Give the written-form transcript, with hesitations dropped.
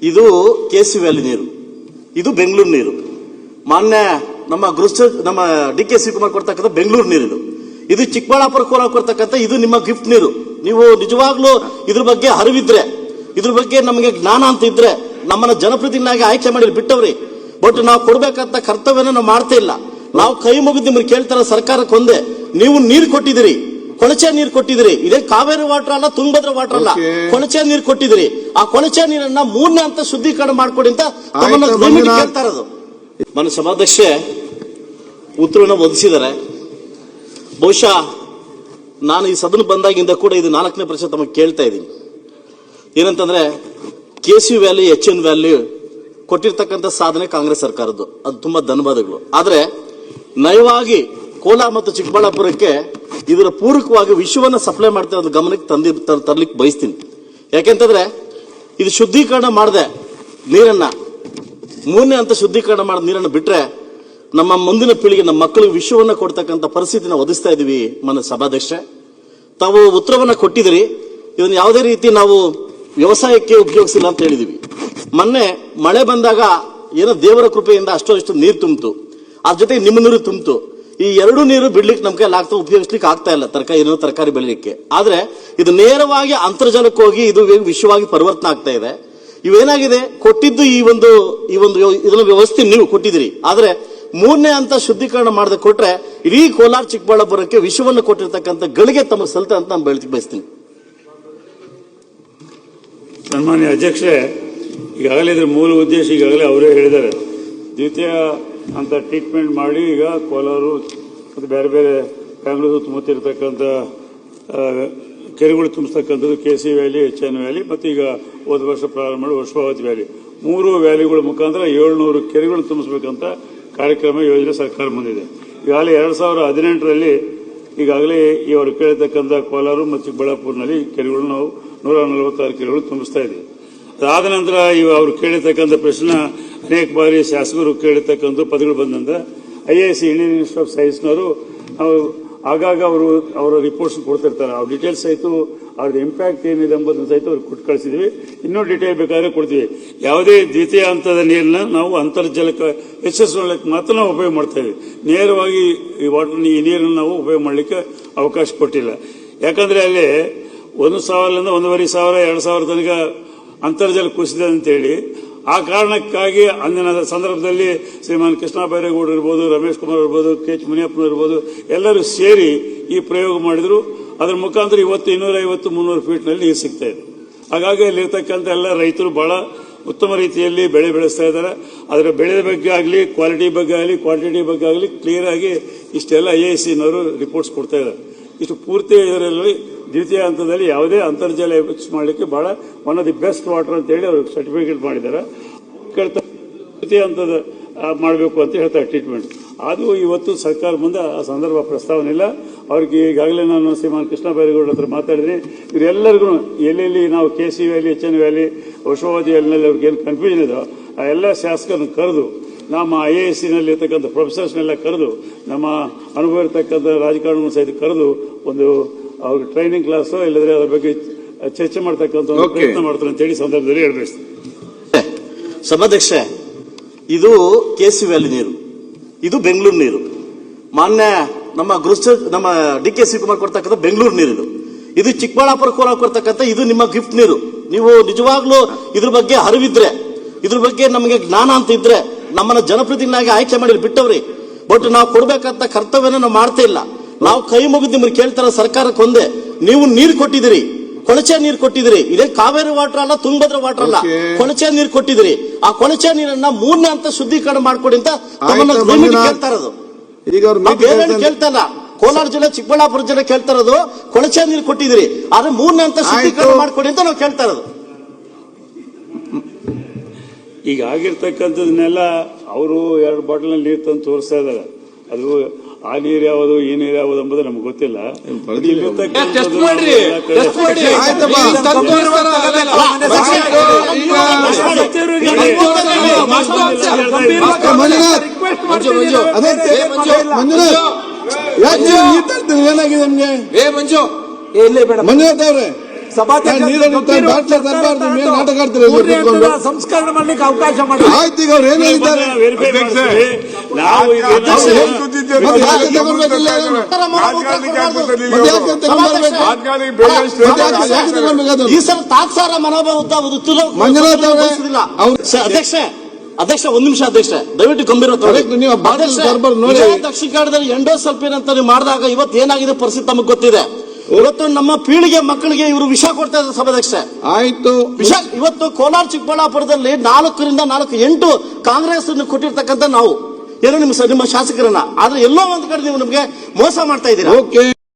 ಇದು KC valley ನೀರು, ಇದು ಬೆಂಗಳೂರು ನೀರು. ಮಾನ್ಯ ನಮ್ಮ ನಮ್ಮ DK ಶಿವಕುಮಾರ್ ಕೊಡ್ತಕ್ಕಂಥ ಬೆಂಗಳೂರು ನೀರು ಇದು ಚಿಕ್ಕಬಳ್ಳಾಪುರ ಕೋಲಾರ ಕೊಡ್ತಕ್ಕಂಥ ಇದು ನಿಮ್ಮ ಗಿಫ್ಟ್ ನೀರು. ನೀವು ನಿಜವಾಗ್ಲೂ ಇದ್ರ ಬಗ್ಗೆ ಅರಿವಿದ್ರೆ, ಇದ್ರ ಬಗ್ಗೆ ನಮಗೆ ಜ್ಞಾನ ಅಂತ ಇದ್ರೆ ನಮ್ಮನ್ನ ಜನಪ್ರತಿನಿಧಿಯಾಗಿ ಆಯ್ಕೆ ಮಾಡಿ ಬಿಟ್ಟವ್ರಿ. ಬಟ್ ನಾವು ಕೊಡ್ಬೇಕಂತ ಕರ್ತವ್ಯನ ನಾವು ಮಾಡ್ತಾ ಇಲ್ಲ. ನಾವು ಕೈ ಮುಗಿದು ನಿಮ್ಗೆ ಕೇಳ್ತಾರ ಸರ್ಕಾರಕ್ಕೆ ಒಂದೇ, ನೀವು ನೀರು ಕೊಟ್ಟಿದ್ದೀರಿ, ಕೊಳಚೆ ನೀರು ಕೊಟ್ಟಿದ್ದೀರಿ. ಇದೇ ಕಾವೇರಿ ವಾಟರ್ ಅಲ್ಲ, ತುಂಗಭದ್ರಾ ವಾಟರ್ ಅಲ್ಲ, ಕೊಳಚೆ ನೀರು ಕೊಟ್ಟಿದ್ದೀರಿ. ಆ ಕೊಳಚೆ ನೀರನ್ನ 3ನೇ ಹಂತ ಶುದ್ಧೀಕರಣ ಮಾಡ್ಕೊಡಿ ಅಂತ ನಮ್ಮನ್ನ ಕೇಳ್ತಾ ಇರೋದು. ನನ್ನ ಸಭಾಧ್ಯಕ್ಷೆ ಉತ್ತರವನ್ನು ಒದಗಿಸಿದ್ದಾರೆ. ಬಹುಶಃ ನಾನು ಈ ಸದನ ಬಂದಾಗಿಂದ ಕೂಡ ಇದು 4ನೇ ಪ್ರಶ್ನೆ ತಮಗೆ ಕೇಳ್ತಾ ಇದ್ದೀನಿ. ಏನಂತಂದ್ರೆ KC ವ್ಯಾಲಿ HN ವ್ಯಾಲಿ ಕೊಟ್ಟಿರ್ತಕ್ಕಂಥ ಸಾಧನೆ ಕಾಂಗ್ರೆಸ್ ಸರ್ಕಾರದ್ದು, ಅದು ತುಂಬಾ ಧನ್ಯವಾದಗಳು. ಆದ್ರೆ ನಯವಾಗಿ ಕೋಲಾರ ಮತ್ತು ಚಿಕ್ಕಬಳ್ಳಾಪುರಕ್ಕೆ ಇದರ ಪೂರಕವಾಗಿ ವಿಷಯವನ್ನ ಸಪ್ಲೈ ಮಾಡ್ತಿರೋದು ಗಮನಕ್ಕೆ ತರಲಿಕ್ಕೆ ಬಯಸ್ತೀನಿ. ಯಾಕೆಂತಂದ್ರೆ ಇದು ಶುದ್ಧೀಕರಣ ಮಾಡದೆ ನೀರನ್ನ 3ನೇ ಹಂತ ಶುದ್ಧೀಕರಣ ಮಾಡಿದ ನೀರನ್ನು ಬಿಟ್ರೆ ನಮ್ಮ ಮುಂದಿನ ಪೀಳಿಗೆ, ನಮ್ಮ ಮಕ್ಕಳಿಗೆ ವಿಷಯವನ್ನ ಕೊಡ್ತಕ್ಕಂಥ ಪರಿಸ್ಥಿತಿನ ಒದಗಿಸ್ತಾ ಇದೀವಿ. ಮನ ಸಭಾಧ್ಯಕ್ಷೆ, ತಾವು ಉತ್ತರವನ್ನ ಕೊಟ್ಟಿದ್ದೀರಿ. ಇದನ್ನ ಯಾವುದೇ ರೀತಿ ನಾವು ವ್ಯವಸಾಯಕ್ಕೆ ಉಪಯೋಗಿಸಿಲ್ಲ ಅಂತ ಹೇಳಿದೀವಿ. ಮೊನ್ನೆ ಮಳೆ ಬಂದಾಗ ಏನೋ ದೇವರ ಕೃಪೆಯಿಂದ ಅಷ್ಟೋ ನೀರು ತುಂಬಿತು, ಅದ್ರ ಜೊತೆ ನಿಮ್ಮ ನೀರು ತುಂಬಿತು. ಈ 2 ನೀರು ಬಿಡ್ಲಿಕ್ಕೆ ನಮ್ಗೆ ಉಪಯೋಗಿಸ್ಲಿಕ್ಕೆ ಆಗ್ತಾ ಇಲ್ಲ, ತರಕಾರಿ ಬೆಳಿಲಿಕ್ಕೆ. ಆದ್ರೆ ಇದು ನೇರವಾಗಿ ಅಂತರ್ಜಲಕ್ಕೆ ಹೋಗಿ ಇದು ವಿಶ್ವವಾಗಿ ಪರಿವರ್ತನೆ ಆಗ್ತಾ ಇದೆ. ಇವೇನಾಗಿದೆ, ಕೊಟ್ಟಿದ್ದು ಈ ಒಂದು ಇದನ್ನ ವ್ಯವಸ್ಥೆ ನೀವು ಕೊಟ್ಟಿದ್ದೀರಿ. ಆದ್ರೆ 3ನೇ ಹಂತ ಶುದ್ಧೀಕರಣ ಮಾಡದೆ ಕೊಟ್ರೆ ಇಡೀ ಕೋಲಾರ ಚಿಕ್ಕಬಳ್ಳಾಪುರಕ್ಕೆ ವಿಷವನ್ನು ಕೊಟ್ಟಿರ್ತಕ್ಕಂಥ ಗಳಿಗೆ ತಮಗೆ ಸಲ್ತ ಅಂತ ನಾನು ಬಯಸ್ತೀನಿ. ಸನ್ಮಾನ್ಯ ಅಧ್ಯಕ್ಷೆ, ಈಗಾಗಲೇ ಇದ್ರ ಮೂಲ ಉದ್ದೇಶ ಈಗಾಗಲೇ ಅವರೇ ಹೇಳಿದ್ದಾರೆ. ದ್ವಿತೀಯ ಅಂತ ಟ್ರೀಟ್ಮೆಂಟ್ ಮಾಡಿ ಈಗ ಕೋಲಾರು ಮತ್ತು ಬೇರೆ ಬೇರೆ ಬೆಂಗಳೂರು ಸುತ್ತಮುತ್ತ ಇರತಕ್ಕಂಥ ಕೆರೆಗಳು ತುಂಬಿಸ್ತಕ್ಕಂಥದ್ದು KC ವ್ಯಾಲಿ, HN ವ್ಯಾಲಿ ಮತ್ತು ಈಗ ಹೋದ ವರ್ಷ ಪ್ರಾರಂಭ ಮಾಡಿ ವರ್ಷಾವತಿ ವ್ಯಾಲಿ, 3 ವ್ಯಾಲಿಗಳ ಮುಖಾಂತರ 700 ಕೆರೆಗಳು ತುಂಬಿಸಬೇಕಂತ ಕಾರ್ಯಕ್ರಮ ಯೋಜನೆ ಸರ್ಕಾರ ಮುಂದಿದೆ. ಈಗಾಗಲೇ 2018ರಲ್ಲಿ ಈಗಾಗಲೇ ಇವರು ಕೇಳಿರ್ತಕ್ಕಂಥ ಕೋಲಾರ ಮತ್ತು ಚಿಕ್ಕಬಳ್ಳಾಪುರನಲ್ಲಿ ಕೆರೆಗಳು ನಾವು 146 ಕೆರೆಗಳು ತುಂಬಿಸ್ತಾ ಇದ್ದೀವಿ. ಅದಾದ ನಂತರ ಅವರು ಕೇಳಿರ್ತಕ್ಕಂಥ ಪ್ರಶ್ನೆ ಅನೇಕ ಬಾರಿ ಶಾಸಕರು ಕೇಳಿರ್ತಕ್ಕಂಥ ಪದಗಳು ಬಂದಂದ್ರೆ IISc ಇಂಡಿಯನ್ ಇನ್ಸ್ಟಿಟ್ಯೂಟ್ ಆಫ್ ಸೈನ್ಸ್ನವರು ನಾವು ಆಗಾಗ ಅವರ ರಿಪೋರ್ಟ್ಸ್ ಕೊಡ್ತಿರ್ತಾರೆ. ಅವ್ರ ಡೀಟೇಲ್ಸ್ ಸಹಿತ ಅವ್ರದ್ದು ಇಂಪ್ಯಾಕ್ಟ್ ಏನಿದೆ ಎಂಬುದನ್ನು ಸಹಿತ ಅವ್ರಿಗೆ ಕೊಟ್ಟು ಕಳಿಸಿದ್ವಿ. ಇನ್ನೂ ಡೀಟೇಲ್ ಬೇಕಾದ್ರೆ ಕೊಡ್ತೀವಿ. ಯಾವುದೇ ದ್ವಿತೀಯ ಹಂತದ ನೀರನ್ನ ನಾವು ಅಂತರ್ಜಲಕ್ಕೆ ಹೆಚ್ಚಿಸಲಿಕ್ಕೆ ಮಾತ್ರ ನಾವು ಉಪಯೋಗ ಮಾಡ್ತಾ ಇದ್ದೀವಿ. ನೇರವಾಗಿ ಈ ನೀರನ್ನು ನಾವು ಉಪಯೋಗ ಮಾಡಲಿಕ್ಕೆ ಅವಕಾಶ ಕೊಟ್ಟಿಲ್ಲ. ಯಾಕಂದ್ರೆ ಅಲ್ಲಿ 1,000ರಿಂದ 1,500, 2,000 ತನಕ ಅಂತರ್ಜಲ ಕುಸಿದೆ ಅಂತೇಳಿ ಆ ಕಾರಣಕ್ಕಾಗಿ ಅಂದಿನ ಸಂದರ್ಭದಲ್ಲಿ ಶ್ರೀಮಾನ್ ಕೃಷ್ಣ ಬೈರೇಗೌಡರು ಇರ್ಬೋದು, ರಮೇಶ್ ಕುಮಾರ್ ಇರ್ಬೋದು, KH ಮುನಿಯಪ್ಪನ ಇರ್ಬೋದು, ಎಲ್ಲರೂ ಸೇರಿ ಈ ಪ್ರಯೋಗ ಮಾಡಿದ್ರು. ಅದರ ಮುಖಾಂತರ ಇವತ್ತು 250-300 ಫೀಟ್ನಲ್ಲಿ ನೀರು ಸಿಗ್ತಾ ಇದೆ. ಹಾಗಾಗಿ ಅಲ್ಲಿರ್ತಕ್ಕಂಥ ಎಲ್ಲ ರೈತರು ಬಹಳ ಉತ್ತಮ ರೀತಿಯಲ್ಲಿ ಬೆಳೆ ಬೆಳೆಸ್ತಾ ಇದ್ದಾರೆ. ಅದರ ಬೆಳೆ ಬಗ್ಗೆ ಆಗಲಿ, ಕ್ವಾಲಿಟಿ ಬಗ್ಗೆ ಆಗಲಿ, ಕ್ವಾಂಟಿಟಿ ಬಗ್ಗೆ ಆಗಲಿ ಕ್ಲಿಯರ್ ಆಗಿ ಇಷ್ಟೆಲ್ಲ IIScನವರು ರಿಪೋರ್ಟ್ಸ್ ಕೊಡ್ತಾ ಇದ್ದಾರೆ. ಇಷ್ಟು ಪೂರ್ತಿ ಇದರಲ್ಲಿ ದ್ವಿತೀಯ ಹಂತದಲ್ಲಿ ಯಾವುದೇ ಅಂತರ್ಜಲ ಮಾಡಲಿಕ್ಕೆ ಬಹಳ one of the best water ಅಂತ ಹೇಳಿ ಅವ್ರಿಗೆ ಸರ್ಟಿಫಿಕೇಟ್ ಮಾಡಿದ್ದಾರೆ. ದ್ವಿತೀಯ ಹಂತದ ಮಾಡಬೇಕು ಅಂತ ಹೇಳ್ತಾರೆ ಟ್ರೀಟ್ಮೆಂಟ್. ಅದು ಇವತ್ತು ಸರ್ಕಾರ ಮುಂದೆ ಆ ಸಂದರ್ಭ ಪ್ರಸ್ತಾವನೆ ಇಲ್ಲ. ಅವ್ರಿಗೆ ಈಗಾಗಲೇ ನಾನು ಶ್ರೀಮಾನ್ ಕೃಷ್ಣ ಬೈರೇಗೌಡರ ಹತ್ರ ಮಾತಾಡಿದ್ದೀನಿ. ಇವರೆಲ್ಲರಿಗೂ ಎಲ್ಲೆಲ್ಲಿ ನಾವು KC ವ್ಯಾಲಿ, HN ವ್ಯಾಲಿ, ವರ್ಷಾವಧಿ ವ್ಯಾಲಿನಲ್ಲಿ ಅವ್ರಿಗೆ ಏನು ಕನ್ಫ್ಯೂಷನ್ ಇದೋ ಆ ಎಲ್ಲ ಶಾಸಕರನ್ನು ಕರೆದು, ನಮ್ಮ IIScನಲ್ಲಿ ಇರ್ತಕ್ಕಂಥ ಪ್ರೊಫೆಸರ್ಸ್ನೆಲ್ಲ ಕರೆದು, ನಮ್ಮ ಅನುಭವ ಇರತಕ್ಕಂಥ ರಾಜಕಾರಣ ಸಹಿತ ಕರೆದು ಒಂದು ಅವ್ರಿಗೆ ಟ್ರೈನಿಂಗ್ ಕ್ಲಾಸ್ ಇಲ್ಲದ್ರೆ ಅದ್ರ ಬಗ್ಗೆ ಚರ್ಚೆ ಮಾಡ್ತಕ್ಕಂಥ ಪ್ರಯತ್ನ ಮಾಡ್ತಾರೆ ಅಂತ ಹೇಳಿ ಸಂದರ್ಭದಲ್ಲಿ ಹೇಳ್ಬೇಕು. ಸಭಾಧ್ಯಕ್ಷೆ, ಇದು KC ವ್ಯಾಲಿ ನೀರು, ಇದು ಬೆಂಗಳೂರು ನೀರು. ಮಾನ್ಯ ನಮ್ಮ DK ಶಿವಕುಮಾರ್ ಕೊಡ್ತಕ್ಕಂಥ ಬೆಂಗಳೂರು ನೀರು ಇದು ಚಿಕ್ಕಬಳ್ಳಾಪುರ ಕೋಲಾರ ಕೊಡ್ತಕ್ಕಂಥ ಇದು ನಿಮ್ಮ ಗಿಫ್ಟ್ ನೀರು. ನೀವು ನಿಜವಾಗ್ಲೂ ಇದ್ರ ಬಗ್ಗೆ ಅರಿವಿದ್ರೆ, ಇದ್ರ ಬಗ್ಗೆ ನಮಗೆ ಜ್ಞಾನ ಅಂತ ಇದ್ರೆ ನಮ್ಮನ್ನ ಜನಪ್ರತಿನಿಧಿಯಾಗಿ ಆಯ್ಕೆ ಮಾಡಿ ಬಿಟ್ಟವ್ರಿ. ಬಟ್ ನಾವು ಕೊಡ್ಬೇಕಂತ ಕರ್ತವ್ಯನ ನಾವು ಮಾಡ್ತಾ ಇಲ್ಲ. ನಾವು ಕೈ ಮುಗಿದು ನಿಮ್ಗೆ ಕೇಳ್ತಾರ ಸರ್ಕಾರಕ್ಕೆ ಒಂದೇ, ನೀವು ನೀರು ಕೊಟ್ಟಿದ್ದೀರಿ, ಕೊಳಚೆ ನೀರು ಕೊಟ್ಟಿದ್ದೀರಿ. ಇದೇ ಕಾವೇರಿ ವಾಟರ್ ಅಲ್ಲ, ತುಂಗಭದ್ರಾ ವಾಟರ್ ಅಲ್ಲ, ಕೊಳಚೆ ನೀರು ಕೊಟ್ಟಿದ್ದೀರಿ. ಆ ಕೊಳಚೆ ನೀರನ್ನ 3ನೇ ಹಂತ ಶುದ್ಧೀಕರಣ ಮಾಡ್ಕೊಡಿ ಅಂತ ನಮ್ಮನ್ನ ಕೇಳ್ತಾ ಇರೋದು. ಬೇರೆ ಕೇಳ್ತಾ ಇಲ್ಲ, ಕೋಲಾರ ಜಿಲ್ಲೆ, ಚಿಕ್ಕಬಳ್ಳಾಪುರ ಜಿಲ್ಲೆ ಕೇಳ್ತಾ ಇರೋದು ಕೊಳಚೆ ನೀರು ಕೊಟ್ಟಿದ್ದೀರಿ, ಆದ್ರೆ 3ನೇ ಹಂತ ಶುದ್ಧೀಕರಣ ಮಾಡ್ಕೊಡಿ ಅಂತ ನಾವು ಕೇಳ್ತಾ ಇರೋದು. ಈಗ ಆಗಿರ್ತಕ್ಕಂಥದನ್ನೆಲ್ಲ ಅವರು 2 ಬಾಟಲ್ ನೀರು ತಂದು ತೋರಿಸ್ತಾ ಇದ್ದಾರೆ. ಅದು ಆ ನೀರು ಯಾವುದು, ಈ ನೀರು ಯಾವುದು ಎಂಬುದು ನಮ್ಗೆ ಗೊತ್ತಿಲ್ಲ. ಏನಾಗಿದೆ ನಿಮ್ಗೆ ಮಂಜುನಾಥ್ ಅವ್ರೆ? ಸಂಸ್ಕರಣೆ ಮಾಡ್ಲಿಕ್ಕೆ ಅವಕಾಶ ಮಾಡಿ. ಆಯ್ತು, ಈಗ ಅವ್ರು ಏನ್ ಹೇಳಿದ್ದಾರೆ? ವೆರಿಫೈ ಮಾಡ್ತೀವಿ ನಾವು. ಈ ಸಲ ತಾತ್ಸಾರ ಮನೋಭಾವ ಮಂಜುನಾಥ್ ಅವರೇ, ಅಧ್ಯಕ್ಷ ಒಂದ್ ನಿಮಿಷ ಅಧ್ಯಕ್ಷ, ದಯವಿಟ್ಟು ಗಂಭೀರ ನೀವು ನೋಡಿ. ದಕ್ಷಿಣ ಕನ್ನಡದಲ್ಲಿ ಎಂಡೋಸಲ್ಫೇನ್ ಅಂತ ನೀವು ಮಾಡಿದಾಗ ಇವತ್ತು ಏನಾಗಿದೆ ಪರಿಸ್ಥಿತಿ ನಮಗೆ ಗೊತ್ತಿದೆ. ಇವತ್ತು ನಮ್ಮ ಪೀಳಿಗೆ ಮಕ್ಕಳಿಗೆ ಇವರು ವಿಷ ಕೊಡ್ತಾ ಇದ್ದಾರೆ ಸಭಾಧ್ಯಕ್ಷ. ಆಯ್ತು, ವಿಷ ಇವತ್ತು ಕೋಲಾರ ಚಿಕ್ಕಬಳ್ಳಾಪುರದಲ್ಲಿ 8 ಕಾಂಗ್ರೆಸ್ ಕೊಟ್ಟಿರ್ತಕ್ಕಂಥ ನಾವು ಏನೋ ನಿಮ್ಮ ಶಾಸಕರನ್ನ, ಆದ್ರೆ ಎಲ್ಲೋ ಒಂದ್ ಕಡೆ ನೀವು ನಮಗೆ ಮೋಸ ಮಾಡ್ತಾ ಇದ್ದೀರಾ. ಓಕೆ.